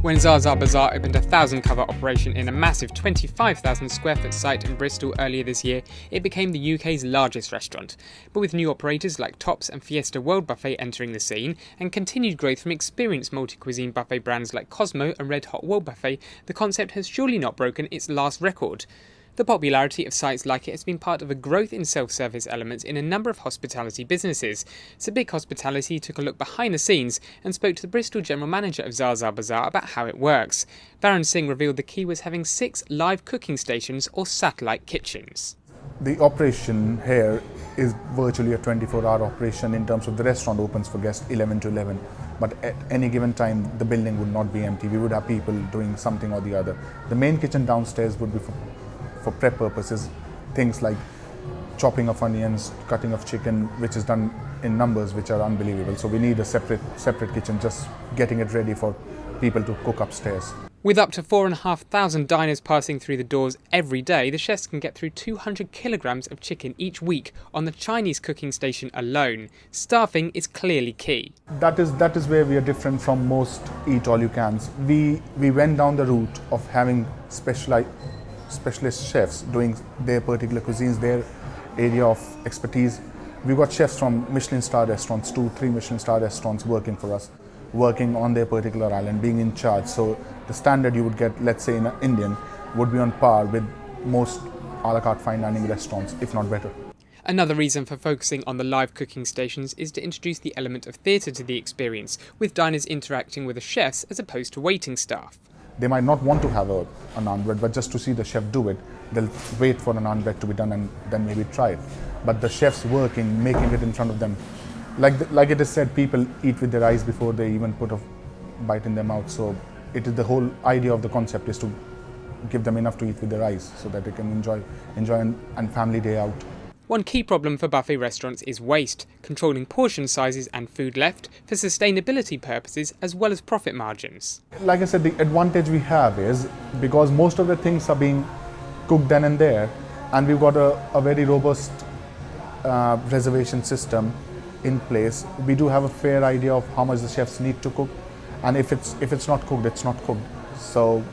When Za Za Bazaar opened a 1,000-cover operation in a massive 25,000 square foot site in Bristol earlier this year, it became the UK's largest restaurant. But with new operators like Tops and Fiesta World Buffet entering the scene, and continued growth from experienced multi-cuisine buffet brands like Cosmo and Red Hot World Buffet, the concept has surely not broken its last record. The popularity of sites like it has been part of a growth in self-service elements in a number of hospitality businesses. So BigHospitality took a look behind the scenes and spoke to the Bristol general manager of Za Za Bazaar about how it works. Varun Singh revealed the key was having 6 live cooking stations or satellite kitchens. The operation here is virtually a 24-hour operation in terms of the restaurant opens for guests 11 to 11. But at any given time, the building would not be empty. We would have people doing something or the other. The main kitchen downstairs would be for prep purposes, things like chopping of onions, cutting of chicken, which is done in numbers which are unbelievable. So we need a separate kitchen, just getting it ready for people to cook upstairs. With up to 4,500 diners passing through the doors every day, the chefs can get through 200 kilograms of chicken each week on the Chinese cooking station alone. Staffing is clearly key. That is where we are different from most eat-all-you-cans. We went down the route of having specialist chefs doing their particular cuisines, their area of expertise. We've got chefs from Michelin-star restaurants, 2-3 Michelin-star restaurants working for us, working on their particular island, being in charge. So the standard you would get, let's say in an Indian, would be on par with most a la carte fine dining restaurants, if not better. Another reason for focusing on the live cooking stations is to introduce the element of theatre to the experience, with diners interacting with the chefs as opposed to waiting staff. They might not want to have a naan bread, but just to see the chef do it, they'll wait for the naan bread to be done and then maybe try it. But the chef's working, making it in front of them. Like it is said, people eat with their eyes before they even put a bite in their mouth. So it is the whole idea of the concept is to give them enough to eat with their eyes so that they can enjoy and family day out. One key problem for buffet restaurants is waste, controlling portion sizes and food left for sustainability purposes as well as profit margins. Like I said, the advantage we have is because most of the things are being cooked then and there, and we've got a very robust reservation system in place. We do have a fair idea of how much the chefs need to cook, and if it's not cooked, it's not cooked. So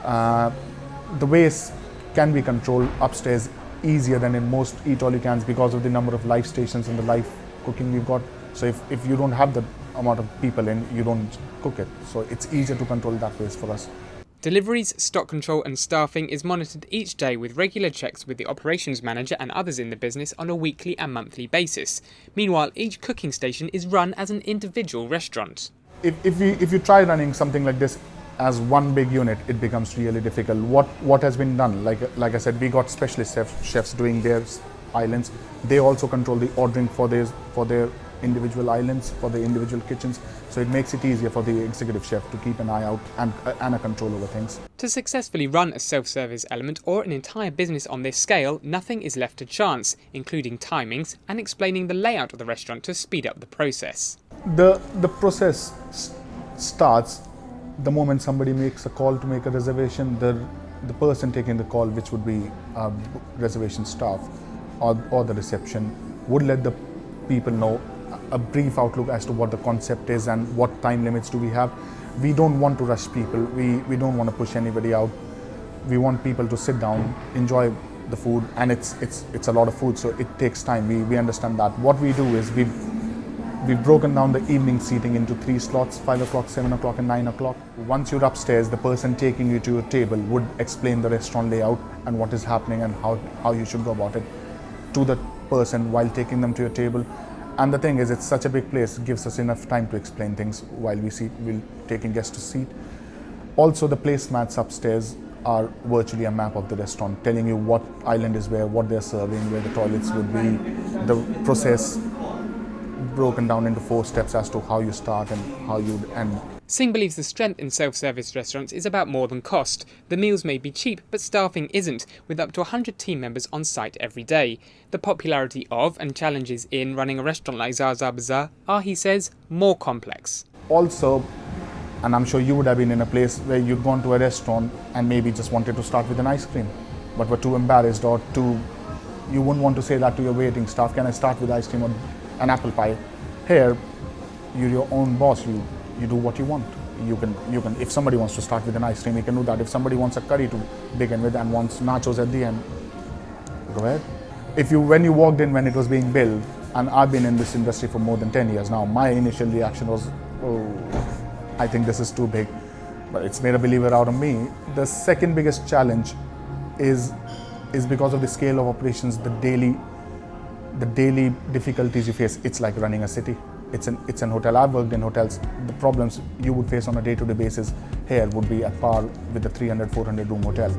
the waste can be controlled upstairs easier than in most eat-all-you-cans because of the number of live stations and the live cooking we've got. So if you don't have the amount of people in, you don't cook it. So it's easier to control that waste for us. Deliveries, stock control and staffing is monitored each day with regular checks with the operations manager and others in the business on a weekly and monthly basis. Meanwhile, each cooking station is run as an individual restaurant. If you try running something like this as one big unit, it becomes really difficult. What has been done, like I said, we got specialist chefs doing their islands. They also control the ordering for their individual islands, for the individual kitchens. So it makes it easier for the executive chef to keep an eye out and a control over things. To successfully run a self-service element or an entire business on this scale, nothing is left to chance, including timings and explaining the layout of the restaurant to speed up the process. The process starts the moment somebody makes a call to make a reservation. The person taking the call, which would be reservation staff or the reception, would let the people know a brief outlook as to what the concept is and what time limits do we have. We don't want to rush people. We don't want to push anybody out. We want people to sit down, enjoy the food, and it's a lot of food, so it takes time. We understand that. What we do is we've broken down the evening seating into 3 slots, 5 o'clock, 7 o'clock and 9 o'clock. Once you're upstairs, the person taking you to your table would explain the restaurant layout and what is happening and how you should go about it to the person while taking them to your table. And the thing is, it's such a big place, it gives us enough time to explain things while we're taking guests to seat. Also, the placemats upstairs are virtually a map of the restaurant, telling you what island is where, what they're serving, where the toilets would be, the process broken down into 4 steps as to how you start and how you end. Singh believes the strength in self-service restaurants is about more than cost. The meals may be cheap, but staffing isn't, with up to 100 team members on site every day. The popularity of and challenges in running a restaurant like Za Za Bazaar are, he says, more complex. Also, and I'm sure you would have been in a place where you'd gone to a restaurant and maybe just wanted to start with an ice cream, but were too embarrassed or you wouldn't want to say that to your waiting staff, can I start with ice cream or an apple pie? Here, you're your own boss. You do what you want. You can if somebody wants to start with an ice cream, you can do that. If somebody wants a curry to begin with and wants nachos at the end, go ahead. When you walked in when it was being built, and I've been in this industry for more than 10 years now, my initial reaction was, oh, I think this is too big, but it's made a believer out of me. The second biggest challenge is because of the scale of operations, the daily difficulties you face. It's like running a city. It's an hotel. I've worked in hotels. The problems you would face on a day-to-day basis here would be at par with the 300, 400 room hotel.